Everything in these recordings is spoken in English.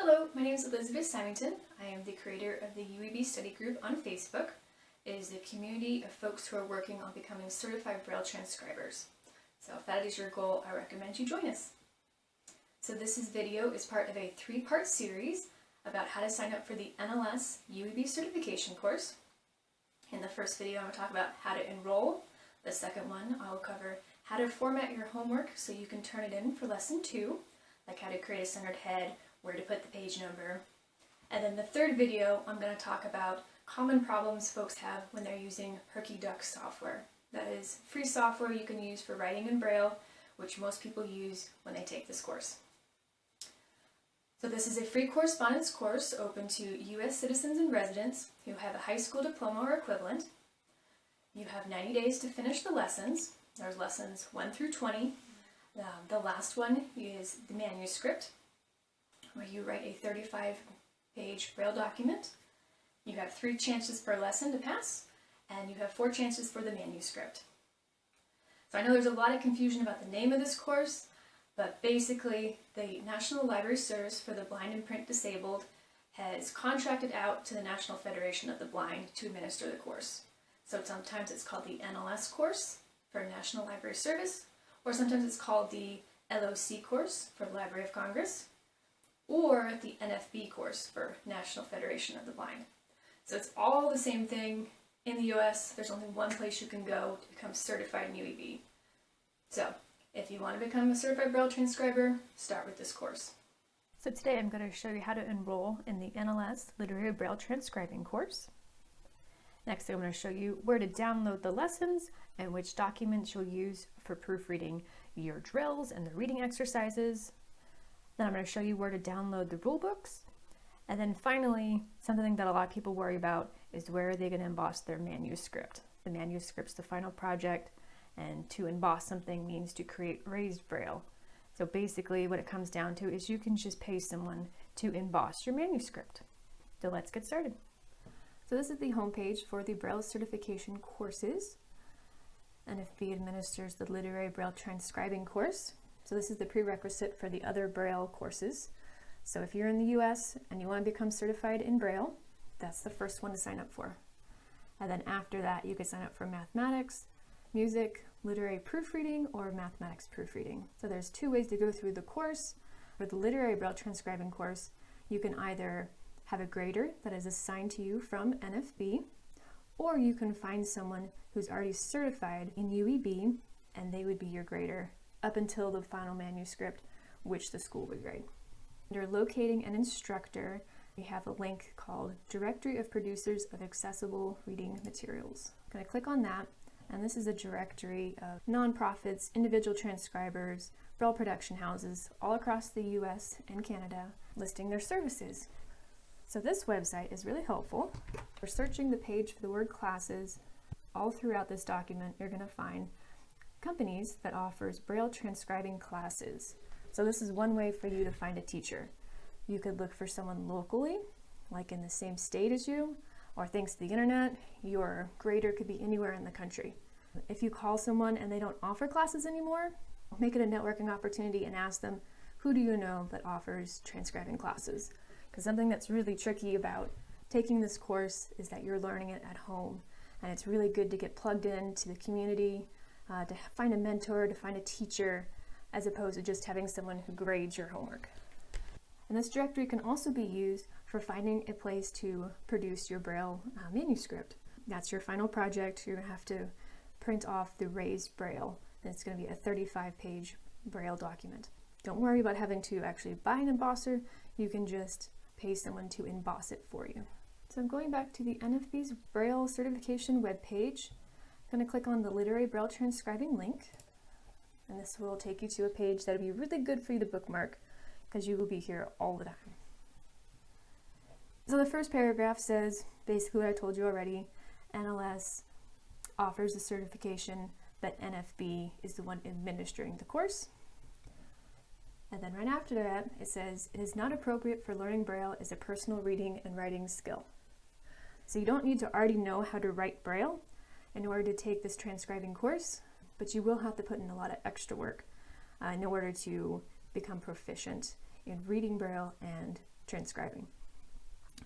Hello, my name is Elizabeth Symington. I am the creator of the UEB-Study Group on Facebook. It is a community of folks who are working on becoming Certified Braille Transcribers. So if that is your goal, I recommend you join us. So this video is part of a three-part series about how to sign up for the NLS UEB certification course. In the first video, I'm going to talk about how to enroll. The second one, I will cover how to format your homework so you can turn it in for lesson 2, like how to create a centered head, where to put the page number. And then the third video, I'm going to talk about common problems folks have when they're using Perky software. That is free software you can use for writing in Braille, which most people use when they take this course. So this is a free correspondence course open to U.S. citizens and residents who have a high school diploma or equivalent. You have 90 days to finish the lessons. There's lessons 1 through 20. The last one is the manuscript, where you write a 35-page Braille document. You have 3 chances per lesson to pass, and you have 4 chances for the manuscript. So I know there's a lot of confusion about the name of this course, but basically the National Library Service for the Blind and Print Disabled has contracted out to the National Federation of the Blind to administer the course. So sometimes it's called the NLS course for National Library Service, or sometimes it's called the LOC course for the Library of Congress, or the NFB course for National Federation of the Blind. So it's all the same thing. In the US, there's only one place you can go to become certified in UEB. So if you want to become a certified Braille transcriber, start with this course. So today I'm going to show you how to enroll in the NLS Literary Braille Transcribing course. Next, I'm going to show you where to download the lessons and which documents you'll use for proofreading your drills and the reading exercises. Then I'm going to show you where to download the rulebooks. And then finally, something that a lot of people worry about is where are they going to emboss their manuscript. The manuscript's the final project, and to emboss something means to create raised Braille. So basically what it comes down to is you can just pay someone to emboss your manuscript. So let's get started. So this is the homepage for the Braille certification courses. NFB administers the Literary Braille Transcribing course. So this is the prerequisite for the other Braille courses. So if you're in the US and you want to become certified in Braille, that's the first one to sign up for. And then after that, you can sign up for mathematics, music, literary proofreading, or mathematics proofreading. So there's 2 ways to go through the course. For the Literary Braille Transcribing course, you can either have a grader that is assigned to you from NFB, or you can find someone who's already certified in UEB, and they would be your grader up until the final manuscript, which the school would grade. Under locating an instructor, we have a link called Directory of Producers of Accessible Reading Materials. I'm going to click on that, and this is a directory of nonprofits, individual transcribers, Braille production houses all across the US and Canada listing their services. So this website is really helpful. For searching the page for the word classes, all throughout this document, you're going to find companies that offers Braille transcribing classes. So this is one way for you to find a teacher. You could look for someone locally, like in the same state as you, or thanks to the internet, your grader could be anywhere in the country. If you call someone and they don't offer classes anymore, make it a networking opportunity and ask them, who do you know that offers transcribing classes? Because something that's really tricky about taking this course is that you're learning it at home, and it's really good to get plugged into the community, to find a mentor, to find a teacher, as opposed to just having someone who grades your homework. And this directory can also be used for finding a place to produce your Braille manuscript. That's your final project. You're going to have to print off the raised Braille, and it's going to be a 35-page Braille document. Don't worry about having to actually buy an embosser. You can just pay someone to emboss it for you. So I'm going back to the NFB's Braille certification webpage. I'm going to click on the Literary Braille Transcribing link, and this will take you to a page that will be really good for you to bookmark because you will be here all the time. So the first paragraph says basically what I told you already. NLS offers a certification that NFB is the one administering the course. And then right after that, it says, it is not appropriate for learning Braille as a personal reading and writing skill. So you don't need to already know how to write Braille in order to take this transcribing course, but you will have to put in a lot of extra work in order to become proficient in reading Braille and transcribing.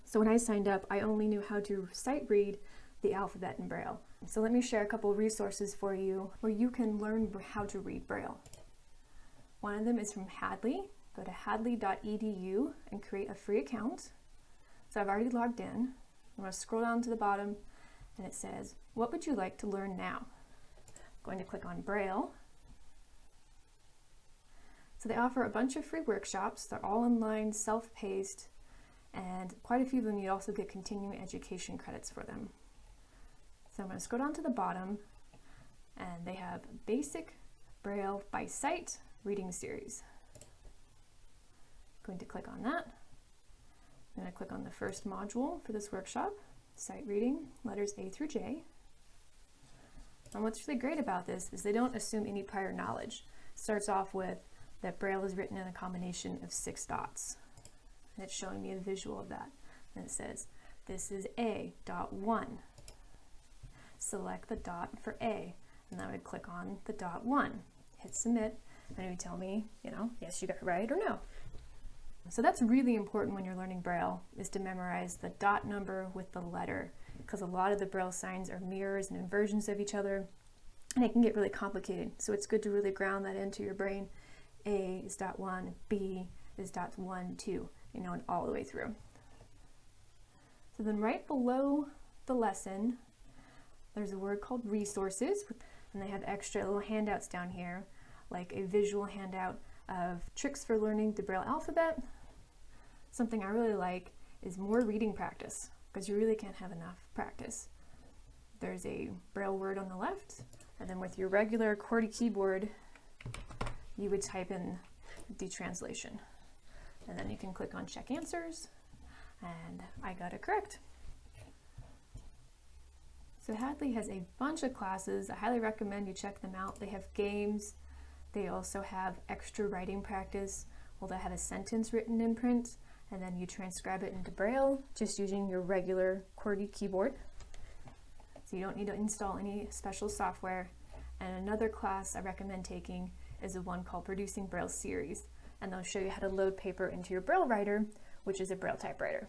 So when I signed up, I only knew how to sight read the alphabet in Braille. So let me share a couple resources for you where you can learn how to read Braille. One of them is from Hadley. Go to hadley.edu and create a free account. So I've already logged in. I'm going to scroll down to the bottom and it says, what would you like to learn now? I'm going to click on Braille. So they offer a bunch of free workshops. They're all online, self-paced, and quite a few of them you also get continuing education credits for them. So I'm going to scroll down to the bottom and they have Basic Braille by Sight Reading Series. I'm going to click on that. I'm going to click on the first module for this workshop, Sight Reading, letters A through J. And what's really great about this is they don't assume any prior knowledge. It starts off with that Braille is written in a combination of 6 dots. And it's showing me a visual of that. And it says, this is A.1. Select the dot for A. And I would click on the dot 1. Hit submit, and it would tell me, yes, you got it right or no. So that's really important when you're learning Braille, is to memorize the dot number with the letter, because a lot of the Braille signs are mirrors and inversions of each other, and it can get really complicated. So it's good to really ground that into your brain. A is dot 1, B is dot 1, 2, and all the way through. So then right below the lesson, there's a word called resources, and they have extra little handouts down here, like a visual handout of tricks for learning the Braille alphabet. Something I really like is more reading practice, because you really can't have enough practice. There's a Braille word on the left, and then with your regular QWERTY keyboard, you would type in the translation. And then you can click on Check Answers, and I got it correct. So Hadley has a bunch of classes. I highly recommend you check them out. They have games. They also have extra writing practice. Well, they have a sentence written in print, and then you transcribe it into Braille just using your regular QWERTY keyboard. So you don't need to install any special software. And another class I recommend taking is the one called Producing Braille Series, and they'll show you how to load paper into your Braille writer, which is a Braille typewriter.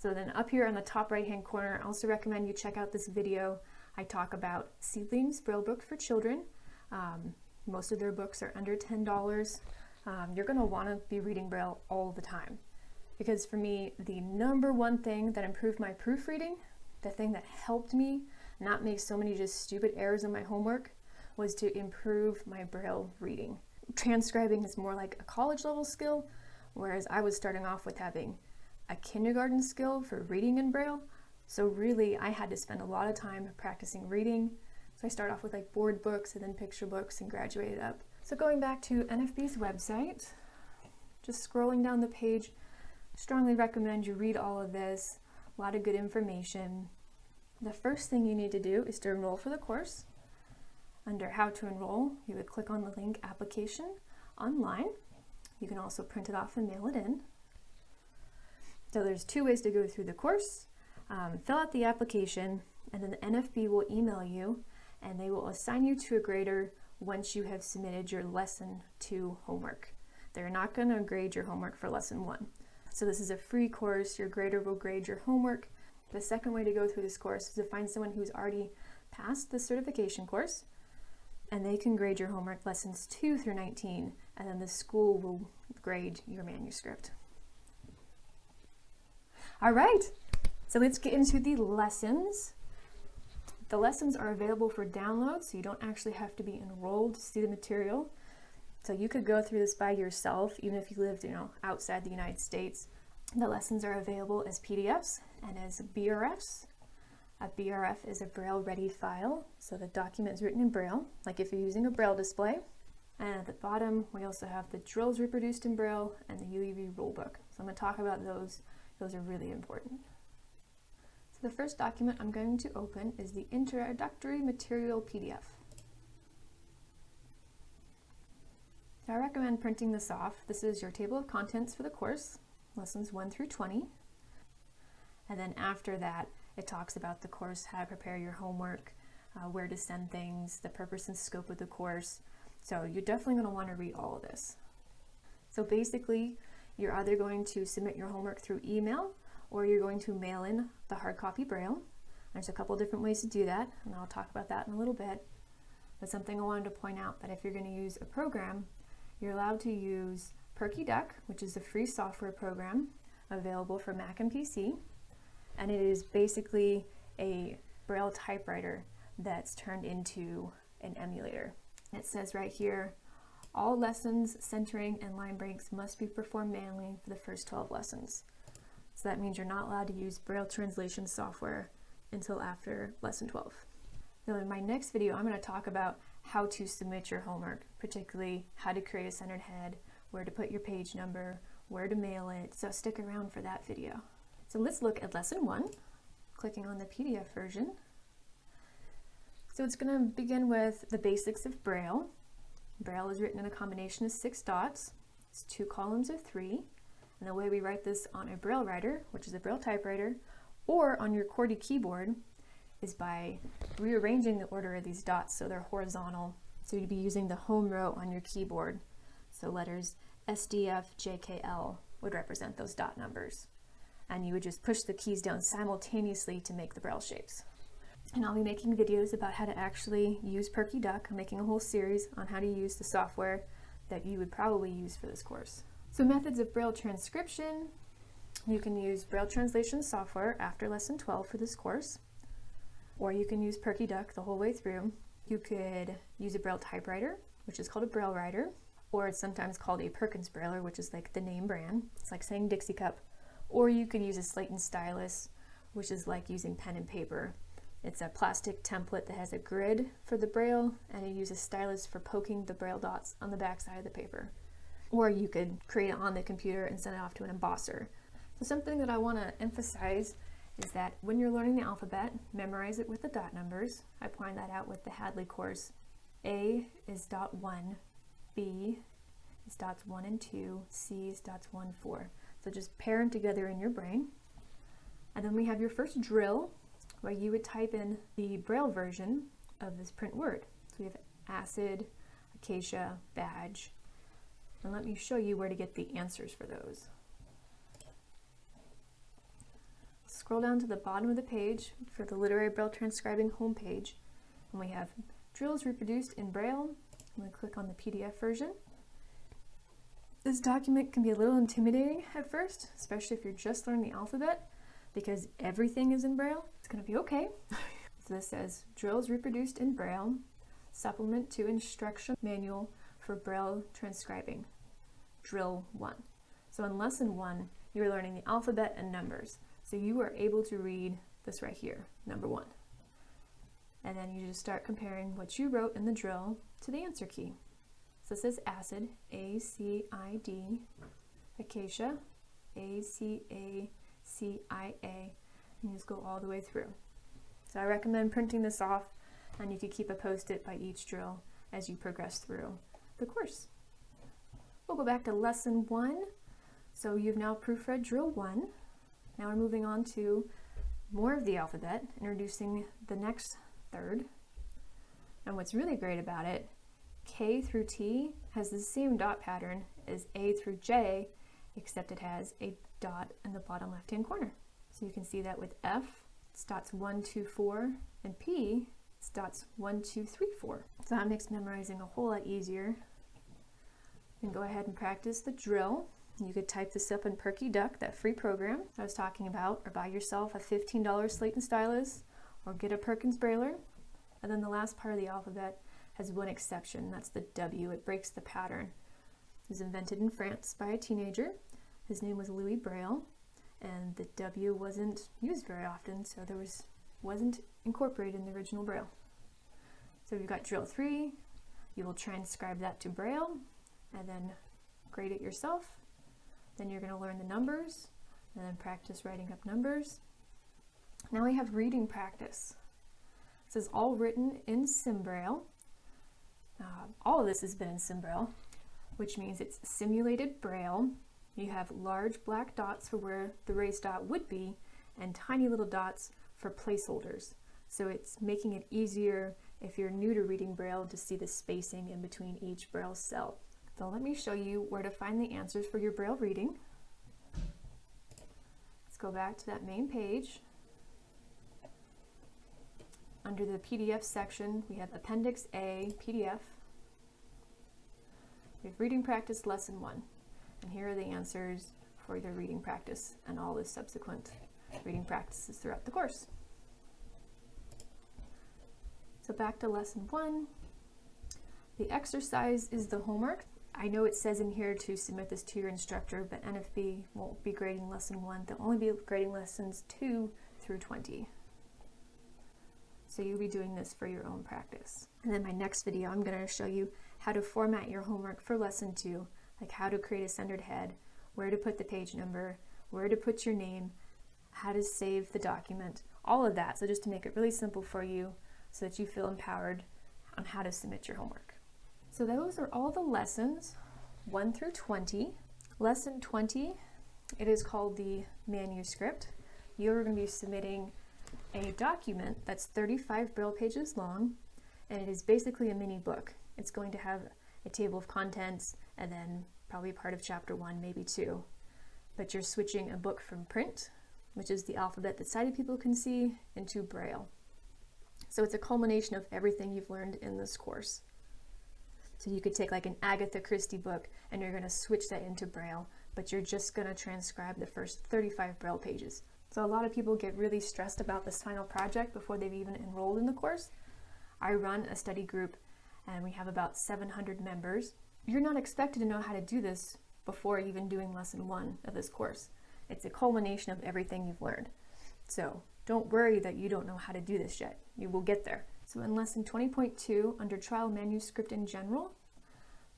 So then up here on the top right hand corner, I also recommend you check out this video. I talk about Seedlings Braille book for children. Most of their books are under $10. You're going to want to be reading Braille all the time, because for me, the number one thing that improved my proofreading, the thing that helped me not make so many just stupid errors in my homework, was to improve my Braille reading. Transcribing is more like a college level skill, whereas I was starting off with having a kindergarten skill for reading in Braille. So really I had to spend a lot of time practicing reading. So I started off with like board books and then picture books and graduated up. So going back to NFB's website, just scrolling down the page, strongly recommend you read all of this. A lot of good information. The first thing you need to do is to enroll for the course. Under How to Enroll, you would click on the link Application Online. You can also print it off and mail it in. So there's 2 ways to go through the course. Fill out the application, and then the NFB will email you, and they will assign you to a grader once you have submitted your Lesson 2 homework. They're not going to grade your homework for Lesson 1. So this is a free course. Your grader will grade your homework. The second way to go through this course is to find someone who's already passed the certification course, and they can grade your homework Lessons 2 through 19, and then the school will grade your manuscript. All right, so let's get into the lessons. The lessons are available for download, so you don't actually have to be enrolled to see the material. So you could go through this by yourself, even if you lived, outside the United States. The lessons are available as PDFs and as BRFs. A BRF is a Braille ready file, so the document is written in Braille, like if you're using a Braille display. And at the bottom, we also have the drills reproduced in Braille and the UEB rulebook. So I'm going to talk about those. Those are really important. So the first document I'm going to open is the Introductory Material PDF. So I recommend printing this off. This is your table of contents for the course, lessons 1 through 20. And then after that, it talks about the course, how to prepare your homework, where to send things, the purpose and scope of the course. So you're definitely going to want to read all of this. So basically, you're either going to submit your homework through email or you're going to mail in the hard copy Braille. There's a couple different ways to do that, and I'll talk about that in a little bit. But something I wanted to point out, that if you're going to use a program, you're allowed to use Perky, which is a free software program available for Mac and PC, and it is basically a Braille typewriter that's turned into an emulator. It says right here, all lessons, centering, and line breaks must be performed manually for the first 12 lessons. So that means you're not allowed to use Braille translation software until after lesson 12. Now in my next video, I'm going to talk about how to submit your homework, particularly how to create a centered head, where to put your page number, where to mail it, so stick around for that video. So let's look at lesson 1, clicking on the PDF version. So it's going to begin with the basics of Braille. Braille is written in a combination of 6 dots. It's 2 columns of 3. And the way we write this on a Braille writer, which is a Braille typewriter, or on your QWERTY keyboard, is by rearranging the order of these dots so they're horizontal. So you'd be using the home row on your keyboard. So letters S, D, F, J, K, L would represent those dot numbers. And you would just push the keys down simultaneously to make the Braille shapes. And I'll be making videos about how to actually use Perky. I'm making a whole series on how to use the software that you would probably use for this course. So methods of Braille transcription. You can use Braille translation software after lesson 12 for this course, or you can use Perky the whole way through. You could use a Braille typewriter, which is called a Braille writer, or it's sometimes called a Perkins Brailler, which is like the name brand. It's like saying Dixie cup. Or you could use a slate and stylus, which is like using pen and paper. It's a plastic template that has a grid for the Braille, and you use a stylus for poking the Braille dots on the back side of the paper. Or you could create it on the computer and send it off to an embosser. So something that I want to emphasize is that when you're learning the alphabet, memorize it with the dot numbers. I point that out with the Hadley course. A is dot 1, B is dots 1 and 2, C is dots 1, 4. So just pair them together in your brain. And then we have your first drill, where you would type in the Braille version of this print word. So we have acid, acacia, badge. And let me show you where to get the answers for those. Scroll down to the bottom of the page for the Literary Braille Transcribing homepage, and we have drills reproduced in Braille. I'm going to click on the PDF version. This document can be a little intimidating at first, especially if you're just learning the alphabet, because everything is in Braille. It's going to be okay. So this says, drills reproduced in Braille, supplement to instruction manual for Braille transcribing, drill 1. So in lesson 1, you're learning the alphabet and numbers. So you are able to read this right here, number 1. And then you just start comparing what you wrote in the drill to the answer key. So this is acid, A-C-I-D, acacia, A-C-A-C-I-A, and you just go all the way through. So I recommend printing this off, and you can keep a post-it by each drill as you progress through the course. We'll go back to lesson 1. So you've now proofread drill 1. Now we're moving on to more of the alphabet, introducing the next third. And what's really great about it, K through T has the same dot pattern as A through J, except it has a dot in the bottom left-hand corner. So you can see that with F, it's dots 1, 2, 4, and P, it's dots 1, 2, 3, 4. So that makes memorizing a whole lot easier. You can go ahead and practice the drill. You could type this up in Perky, that free program I was talking about, or buy yourself a $15 slate and stylus, or get a Perkins Brailler. And then the last part of the alphabet has one exception, that's the W. It breaks the pattern. It was invented in France by a teenager. His name was Louis Braille, and the W wasn't used very often, so wasn't incorporated in the original Braille. So you've got drill 3, you will transcribe that to Braille, and then grade it yourself. Then you're going to learn the numbers, and then practice writing up numbers. Now we have reading practice. This is all written in SimBraille. All of this has been in SimBraille, which means it's simulated Braille. You have large black dots for where the raised dot would be, and tiny little dots for placeholders. So it's making it easier if you're new to reading Braille to see the spacing in between each Braille cell. So let me show you where to find the answers for your Braille reading. Let's go back to that main page. Under the PDF section, we have Appendix A PDF. We have Reading Practice Lesson 1. And here are the answers for your reading practice and all the subsequent reading practices throughout the course. So back to Lesson 1. The exercise is the homework. I know it says in here to submit this to your instructor, but NFB won't be grading Lesson 1. They'll only be grading Lessons 2 through 20. So you'll be doing this for your own practice. And then my next video, I'm going to show you how to format your homework for Lesson 2, like how to create a centered head, where to put the page number, where to put your name, how to save the document, all of that. So just to make it really simple for you so that you feel empowered on how to submit your homework. So those are all the lessons, 1 through 20. Lesson 20, it is called the Manuscript. You're going to be submitting a document that's 35 Braille pages long, and it is basically a mini book. It's going to have a table of contents and then probably part of chapter 1, maybe 2. But you're switching a book from print, which is the alphabet that sighted people can see, into Braille. So it's a culmination of everything you've learned in this course. So you could take like an Agatha Christie book and you're going to switch that into Braille, but you're just going to transcribe the first 35 Braille pages. So a lot of people get really stressed about this final project before they've even enrolled in the course. I run a study group and we have about 700 members. You're not expected to know how to do this before even doing Lesson 1 of this course. It's a culmination of everything you've learned. So don't worry that you don't know how to do this yet. You will get there. So in Lesson 20.2, under Trial Manuscript in General,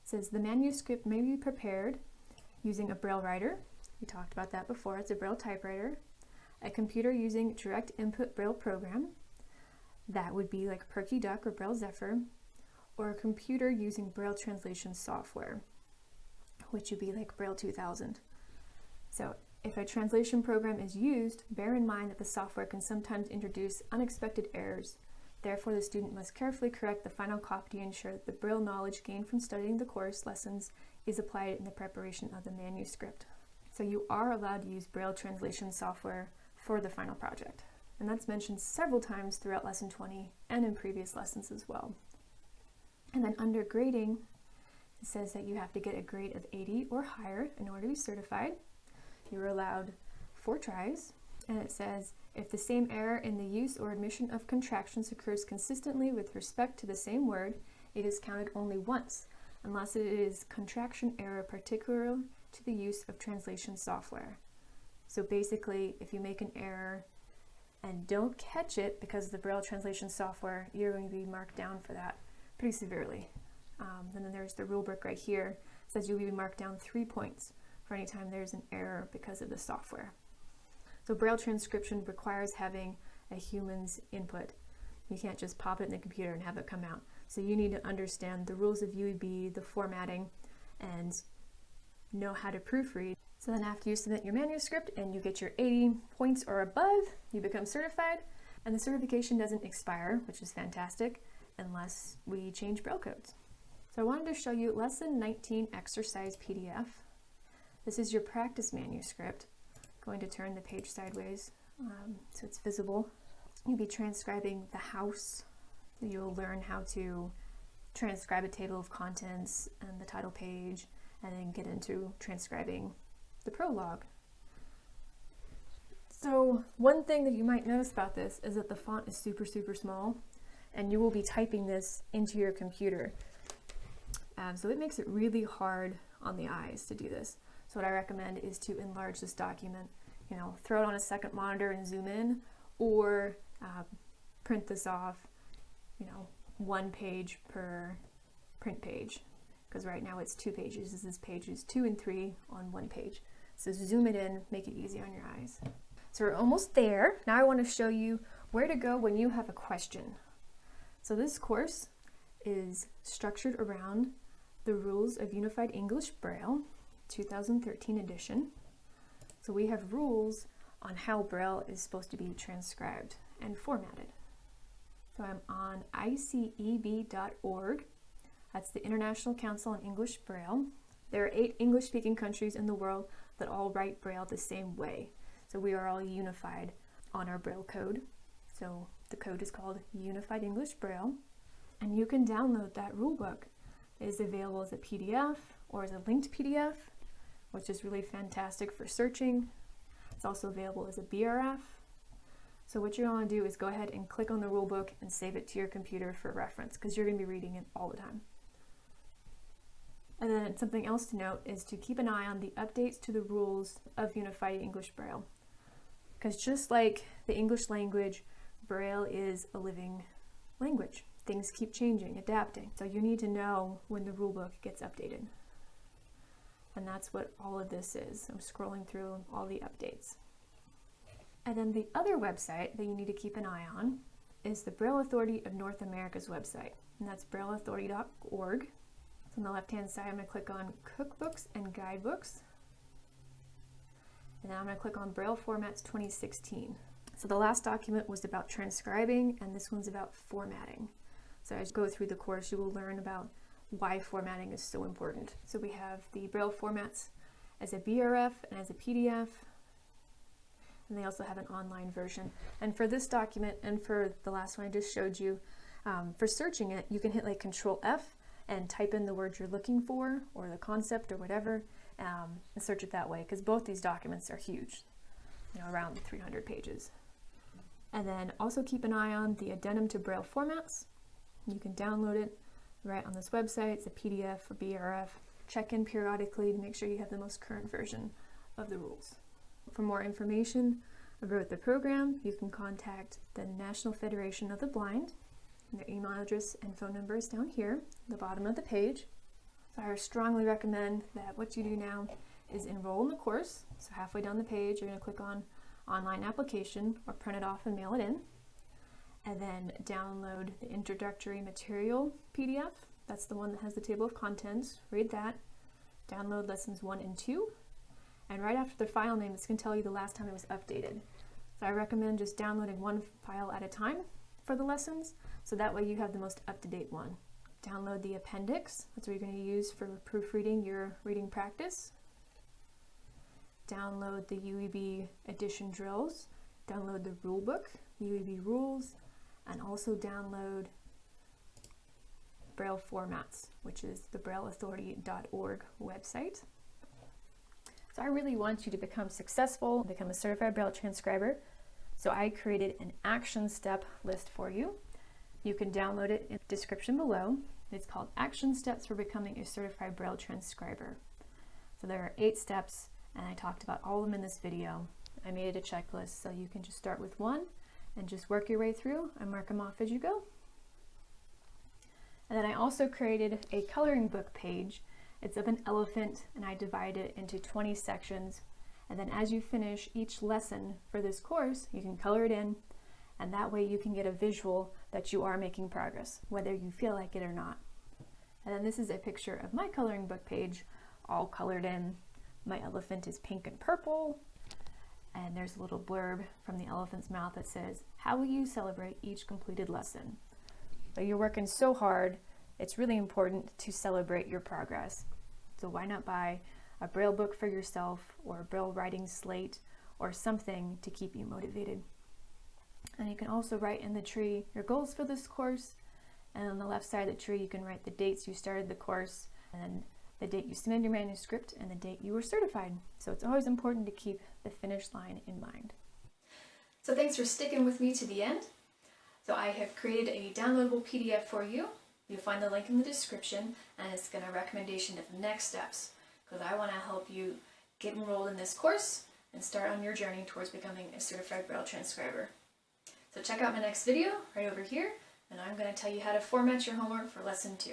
it says the manuscript may be prepared using a Braille writer. We talked about that before. It's a Braille typewriter. A computer using direct input Braille program. That would be like Perky Duck or Braille Zephyr. Or a computer using Braille translation software, which would be like Braille 2000. So if a translation program is used, bear in mind that the software can sometimes introduce unexpected errors. Therefore, the student must carefully correct the final copy to ensure that the Braille knowledge gained from studying the course lessons is applied in the preparation of the manuscript. So you are allowed to use Braille translation software for the final project. And that's mentioned several times throughout Lesson 20 and in previous lessons as well. And then under grading, it says that you have to get a grade of 80 or higher in order to be certified. You're allowed 4 tries, and it says if the same error in the use or omission of contractions occurs consistently with respect to the same word, it is counted only once, unless it is contraction error particular to the use of translation software. So basically, if you make an error and don't catch it because of the Braille translation software, you're going to be marked down for that pretty severely. And then there's the rule book right here. It says you'll be marked down 3 points for any time there's an error because of the software. So Braille transcription requires having a human's input. You can't just pop it in the computer and have it come out. So you need to understand the rules of UEB, the formatting, and know how to proofread. So then after you submit your manuscript and you get your 80 points or above, you become certified, and the certification doesn't expire, which is fantastic, unless we change Braille codes. So I wanted to show you Lesson 19 Exercise PDF. This is your practice manuscript. I'm going to turn the page sideways so it's visible. You'll be transcribing the house. You'll learn how to transcribe a table of contents and the title page, and then get into transcribing the prologue. So one thing that you might notice about this is that the font is super, super small, and you will be typing this into your computer. So it makes it really hard on the eyes to do this. So what I recommend is to enlarge this document, throw it on a second monitor and zoom in, or print this off, 1 page per print page, because right now it's 2 pages. This is pages 2 and 3 on 1 page. So zoom it in, make it easy on your eyes. So we're almost there. Now I want to show you where to go when you have a question. So this course is structured around the Rules of Unified English Braille, 2013 edition. So we have rules on how Braille is supposed to be transcribed and formatted. So I'm on iceb.org. That's the International Council on English Braille. There are 8 English-speaking countries in the world that all write Braille the same way. So we are all unified on our Braille code. So the code is called Unified English Braille. And you can download that rulebook. It is available as a PDF or as a linked PDF, which is really fantastic for searching. It's also available as a BRF. So what you're going to do is go ahead and click on the rulebook and save it to your computer for reference, because you're going to be reading it all the time. And then something else to note is to keep an eye on the updates to the rules of Unified English Braille. Because just like the English language, Braille is a living language. Things keep changing, adapting. So you need to know when the rulebook gets updated. And that's what all of this is. I'm scrolling through all the updates. And then the other website that you need to keep an eye on is the Braille Authority of North America's website. And that's brailleauthority.org. So on the left-hand side, I'm going to click on Cookbooks and Guidebooks. And then I'm going to click on Braille Formats 2016. So the last document was about transcribing, and this one's about formatting. So as you go through the course, you will learn about why formatting is so important. So we have the Braille formats as a BRF and as a PDF, and they also have an online version. And for this document and for the last one I just showed you, for searching it, you can hit like Control F and type in the word you're looking for or the concept or whatever, and search it that way, because both these documents are huge, around 300 pages. And then also keep an eye on the addendum to Braille formats. You can download it right on this website. It's a PDF or BRF. Check in periodically to make sure you have the most current version of the rules. For more information about the program, you can contact the National Federation of the Blind. Their email address and phone number is down here at the bottom of the page. So I strongly recommend that what you do now is enroll in the course. So halfway down the page, you're going to click on Online Application or print it off and mail it in. And then download the Introductory Material PDF. That's the one that has the table of contents. Read that. Download lessons 1 and 2. And right after the file name, it's going to tell you the last time it was updated. So I recommend just downloading one file at a time for the lessons, so that way you have the most up-to-date one. Download the appendix. That's what you're going to use for proofreading your reading practice. Download the UEB Edition Drills. Download the rulebook, UEB rules, and also download Braille formats, which is the brailleauthority.org website. So I really want you to become successful, become a certified Braille transcriber. So I created an action step list for you. You can download it in the description below. It's called Action Steps for Becoming a Certified Braille Transcriber. So there are 8 steps, and I talked about all of them in this video. I made it a checklist, so you can just start with one and just work your way through and mark them off as you go. And then I also created a coloring book page. It's of an elephant, and I divided it into 20 sections. And then as you finish each lesson for this course, you can color it in, and that way you can get a visual that you are making progress, whether you feel like it or not. And then this is a picture of my coloring book page, all colored in. My elephant is pink and purple, and there's a little blurb from the elephant's mouth that says, "How will you celebrate each completed lesson?" But you're working so hard, it's really important to celebrate your progress. So why not buy a Braille book for yourself, or a Braille writing slate, or something to keep you motivated. And you can also write in the tree your goals for this course, and on the left side of the tree you can write the dates you started the course, and then the date you submitted your manuscript, and the date you were certified. So it's always important to keep the finish line in mind. So thanks for sticking with me to the end. So I have created a downloadable PDF for you. You'll find the link in the description, and it's got a recommendation of next steps, because I want to help you get enrolled in this course and start on your journey towards becoming a certified Braille transcriber. So check out my next video right over here, and I'm going to tell you how to format your homework for lesson 2.